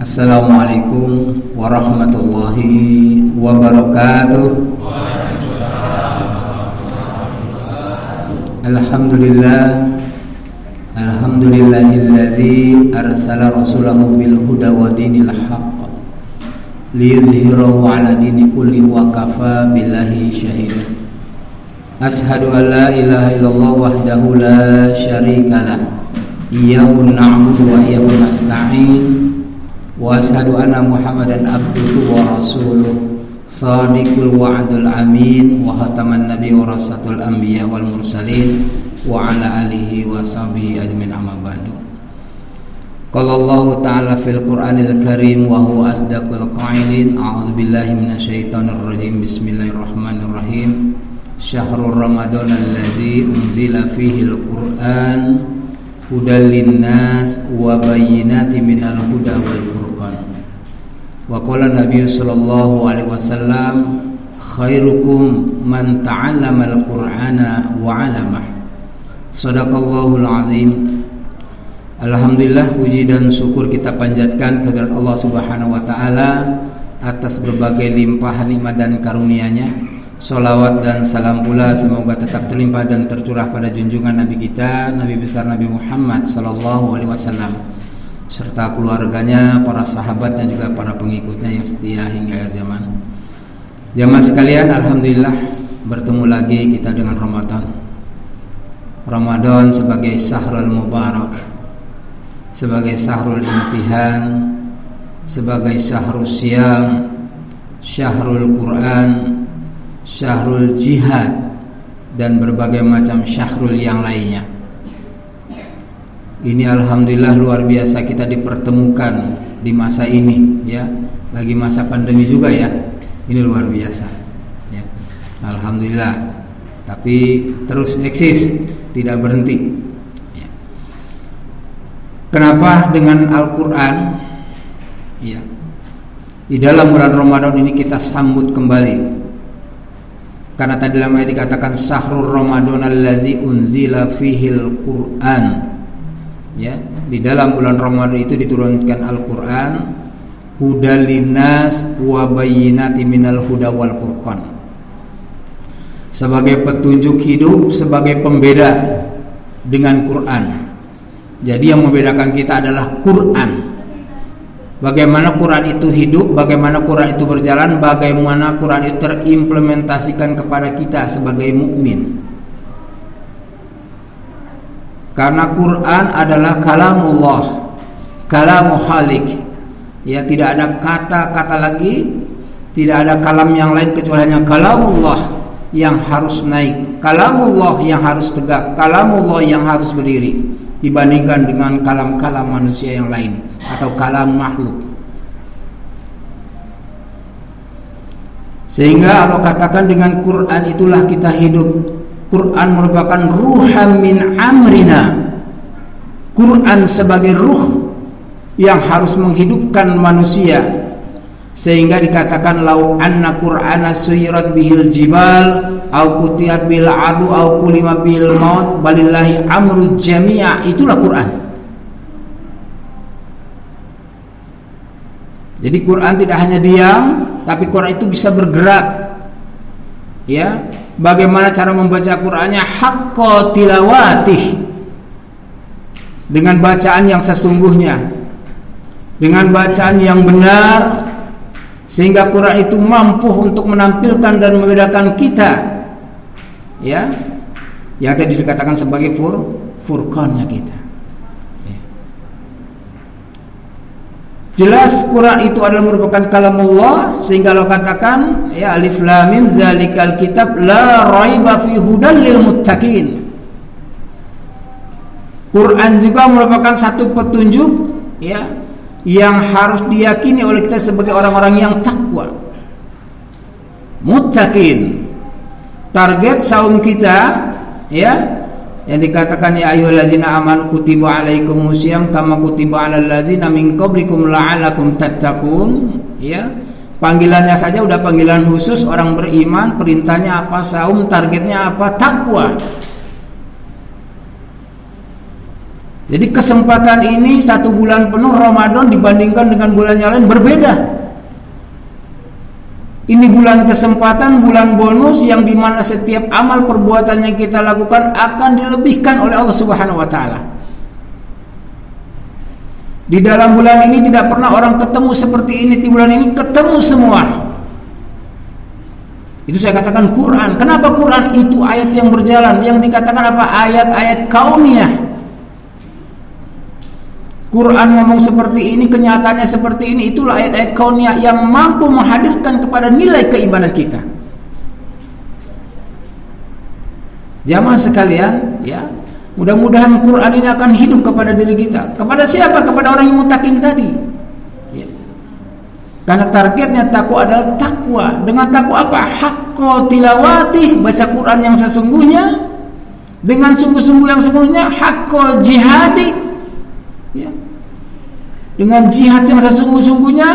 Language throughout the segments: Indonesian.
Assalamualaikum warahmatullahi wabarakatuh. Alhamdulillahilladzi arsala rasulahu bil huda wa dinil haqq liyuzhirahu ala dini kulli wa kafa billahi syahida. Ashhadu an la ilaha illallah wahdahu la syarika lah, iyyahu na'budu wa iyyahu nasta'in. Wa ashhadu anna Muhammadan abduhu wa rasuluh shadiqul wa'dul amin wa khataman nabiy wa rasatul anbiya wal mursalin wa ala alihi wa sahbihi ajmain, amma ba'du. Qala Allah ta'ala fil Qur'anil Karim wa huwa asdaqul qailin. A'udzu billahi minasyaitonir rajim. Bismillahirrahmanirrahim. Syahrul Ramadan alladzi unzila fihil Qur'an hudal linnas wa bayyinatin minal huda wal furqan. Wa qala Nabi sallallahu alaihi wasallam, khairukum man ta'allama al-Qur'ana wa 'allamah. Shadaqallahul azim. Alhamdulillah, puji dan syukur kita panjatkan kehadirat Allah Subhanahu wa taala atas berbagai limpahan nikmat dan karunia-Nya. Salawat dan salam pula semoga tetap terlimpah dan tercurah pada junjungan Nabi kita, Nabi besar Nabi Muhammad sallallahu alaihi wasallam, serta keluarganya, para sahabat dan juga para pengikutnya yang setia hingga akhir zaman. Jamaah sekalian, alhamdulillah bertemu lagi kita dengan Ramadan. Ramadan sebagai syahrul mubarak, sebagai syahrul imtihan, sebagai syahrul siyam, syahrul Quran, syahrul jihad, dan berbagai macam syahrul yang lainnya. Ini alhamdulillah luar biasa kita dipertemukan di masa ini, ya. Lagi masa pandemi juga ya. Ini luar biasa, ya. Alhamdulillah. Tapi terus eksis, tidak berhenti, ya. Kenapa dengan Al-Quran, ya, di dalam bulan Ramadan ini kita sambut kembali? Karena tadi dalam ayat dikatakan syahrul Ramadan allazi unzila fihil Qur'an, ya, di dalam bulan Ramadan itu diturunkan Al-Quran, hudal linnas wa bayyinatin minal huda wal furqan, sebagai petunjuk hidup, sebagai pembeda dengan Quran. Jadi yang membedakan kita adalah Quran. Bagaimana Quran itu hidup, bagaimana Quran itu berjalan, bagaimana Quran itu terimplementasikan kepada kita sebagai mukmin. Karena Quran adalah kalamullah, kalamu khaliq. Ya, tidak ada kata-kata lagi, tidak ada kalam yang lain kecuali hanya kalamullah yang harus naik, kalamullah yang harus tegak, kalamullah yang harus berdiri, dibandingkan dengan kalam-kalam manusia yang lain atau kalam makhluk. Sehingga Allah katakan dengan Quran itulah kita hidup. Quran merupakan ruhan min amrina. Quran sebagai ruh yang harus menghidupkan manusia. Sehingga dikatakan lau anna Qur'ana suyirat bihil jibal au kutiyat bil adu au kulima bil maut balillahi amru jami'a. Itulah Quran. Jadi Quran tidak hanya diam, tapi Quran itu bisa bergerak. Ya, bagaimana cara membaca Qurannya? Haqqa tilawatih, dengan bacaan yang sesungguhnya, dengan bacaan yang benar, sehingga Quran itu mampu untuk menampilkan dan membedakan kita, ya, yang tadi dikatakan sebagai furqannya kita, ya. Jelas Quran itu adalah merupakan kalamullah, sehingga Allah katakan, ya, alif lam mim zalikal kitab la raiba fi hudal lil muttaqin. Quran juga merupakan satu petunjuk, ya, yang harus diyakini oleh kita sebagai orang-orang yang takwa, muttaqin. Target saum kita, ya, yang dikatakan ya ayyuhallazina amanu kutiba alaikumusiyam kama kutiba alal ladzina min qablikum la'allakum tattaqun, ya. Panggilannya saja udah panggilan khusus orang beriman. Perintahnya apa? Saum. Targetnya apa? Takwa. Jadi kesempatan ini 1 bulan penuh Ramadan dibandingkan dengan bulan yang lain berbeda. Ini bulan kesempatan, bulan bonus yang dimana setiap amal perbuatan yang kita lakukan akan dilebihkan oleh Allah Subhanahu wa Ta'ala. Di dalam bulan ini tidak pernah orang ketemu seperti ini. Di bulan ini ketemu semua. Itu saya katakan Quran. Kenapa Quran? Itu ayat yang berjalan. Yang dikatakan apa? Ayat-ayat kauniyah. Quran ngomong seperti ini, kenyataannya seperti ini. Itulah ayat-ayat kauniyah yang mampu menghadirkan kepada nilai keimanan kita. Jamaah sekalian, ya, mudah-mudahan Quran ini akan hidup kepada diri kita. Kepada siapa? Kepada orang yang mutakin tadi, ya. Karena targetnya takwa adalah takwa. Dengan takwa apa? Hakko tilawati, baca Quran yang sesungguhnya, dengan sungguh-sungguh yang sesungguhnya. Hakko jihadi, ya, dengan jihad yang sesungguh-sungguhnya.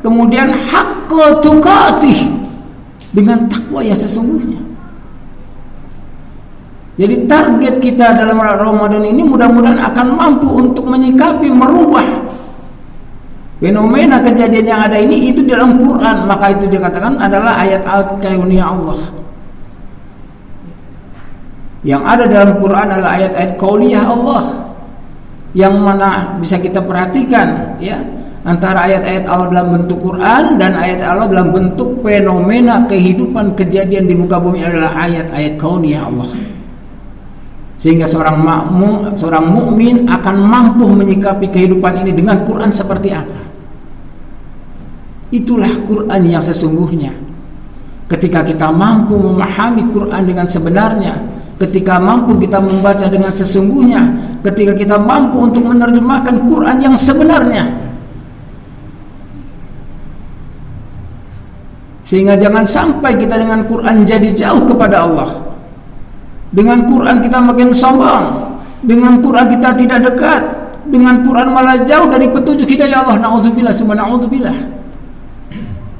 Kemudian hakko tukatih, dengan takwa yang sesungguhnya. Jadi target kita dalam Ramadan ini mudah-mudahan akan mampu untuk menyikapi, merubah fenomena kejadian yang ada ini. Itu dalam Quran, maka itu dikatakan adalah ayat-ayat kauniyah Allah. Yang ada dalam Quran adalah ayat-ayat kauniyah Allah, yang mana bisa kita perhatikan, ya, antara ayat-ayat Allah dalam bentuk Quran dan ayat Allah dalam bentuk fenomena kehidupan kejadian di muka bumi adalah ayat-ayat kauniyah Allah. Sehingga seorang mukmin akan mampu menyikapi kehidupan ini dengan Quran seperti apa. Itulah Quran yang sesungguhnya. Ketika kita mampu memahami Quran dengan sebenarnya, ketika mampu kita membaca dengan sesungguhnya, ketika kita mampu untuk menerjemahkan Quran yang sebenarnya. Sehingga jangan sampai kita dengan Quran jadi jauh kepada Allah. Dengan Quran kita makin sombong, dengan Quran kita tidak dekat, dengan Quran malah jauh dari petunjuk hidayah Allah. Na'udzubillah, summa na'udzubillah.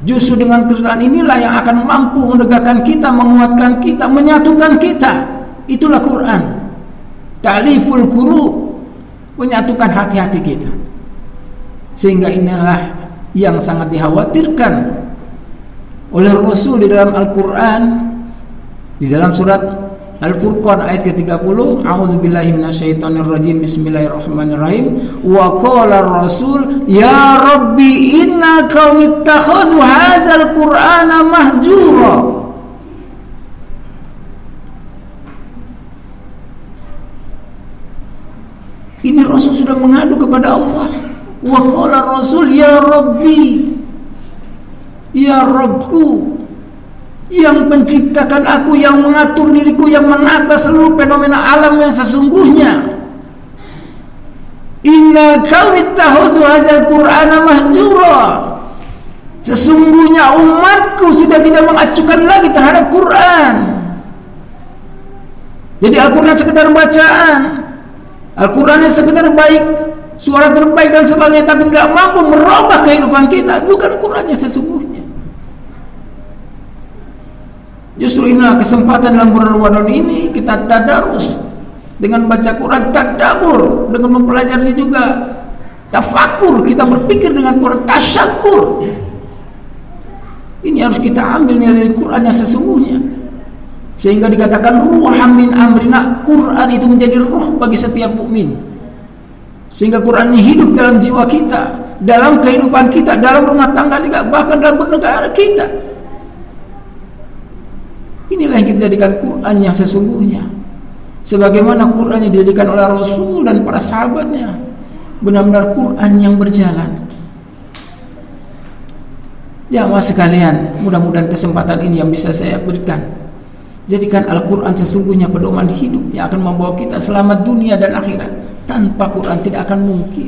Justru dengan Quran inilah yang akan mampu menegakkan kita, menguatkan kita, menyatukan kita. Itulah Quran. Ta'liful qulub, menyatukan hati-hati kita. Sehingga inilah yang sangat dikhawatirkan oleh Rasul di dalam Al-Quran, di dalam surat Al-Furqan ayat ke-30, a'udzubillahi minasyaitonirrajim, bismillahirrahmanirrahim. Wa qala ar-rasul ya rabbi inna qaumi ittakhadhu hadzal qur'ana mahjura. Ini Rasul sudah mengadu kepada Allah. Wa qala ar-rasul ya rabbi, ya Rabbku, yang menciptakan aku, yang mengatur diriku, yang menata seluruh fenomena alam yang sesungguhnya. Inna qaumi ittakhadhu hadzal qur'ana mahjura. Sesungguhnya umatku sudah tidak mengacukan lagi terhadap Quran. Jadi Al-Quran sekedar bacaan, Al-Quran sekedar baik, suara terbaik dan sebagainya, tapi tidak mampu merubah kehidupan kita. Bukan Quran yang sesungguhnya. Justru inilah kesempatan dalam bulan Ramadan ini kita tadarus dengan baca Quran, tadabbur dengan mempelajari juga, tafakur, kita berpikir dengan Quran, tasyakur. Ini harus kita ambil dari Quran yang sesungguhnya. Sehingga dikatakan ruham min amrina, Quran itu menjadi ruh bagi setiap mukmin. Sehingga Quran ini hidup dalam jiwa kita, dalam kehidupan kita, dalam rumah tangga juga, bahkan dalam bernegara kita. Inilah yang kita jadikan Quran yang sesungguhnya. Sebagaimana Quran yang dijadikan oleh Rasul dan para sahabatnya, benar-benar Quran yang berjalan. Jamaah sekalian, mudah-mudahan kesempatan ini yang bisa saya berikan. Jadikan Al-Quran sesungguhnya pedoman hidup yang akan membawa kita selamat dunia dan akhirat. Tanpa Quran tidak akan mungkin.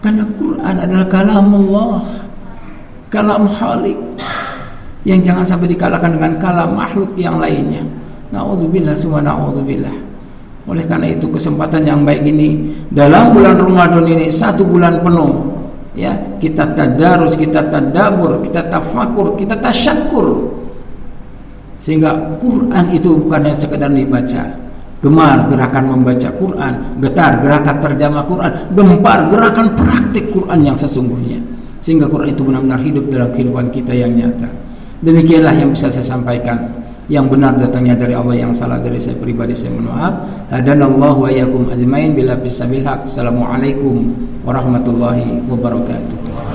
Karena Quran adalah kalamullah, kalam Khalik, yang jangan sampai dikalahkan dengan kalam makhluk yang lainnya. Na'udzubillah, summa na'udzubillah. Oleh karena itu kesempatan yang baik ini dalam bulan Ramadan ini, 1 bulan penuh, ya, kita tadarus, kita tadabbur, kita tafakur, kita tasyakur. Sehingga Quran itu bukan hanya sekedar dibaca, Gemar gerakan membaca Quran, getar gerakan terjemah Quran, gempar gerakan praktik Quran yang sesungguhnya, sehingga Quran itu benar-benar hidup dalam kehidupan kita yang nyata. Demikianlah yang bisa saya sampaikan. Yang benar datangnya dari Allah, yang salah dari saya pribadi, saya mohon maaf. Hadanallahu wa iyyakum ajmain bila bisabil haq. Assalamualaikum warahmatullahi wabarakatuh.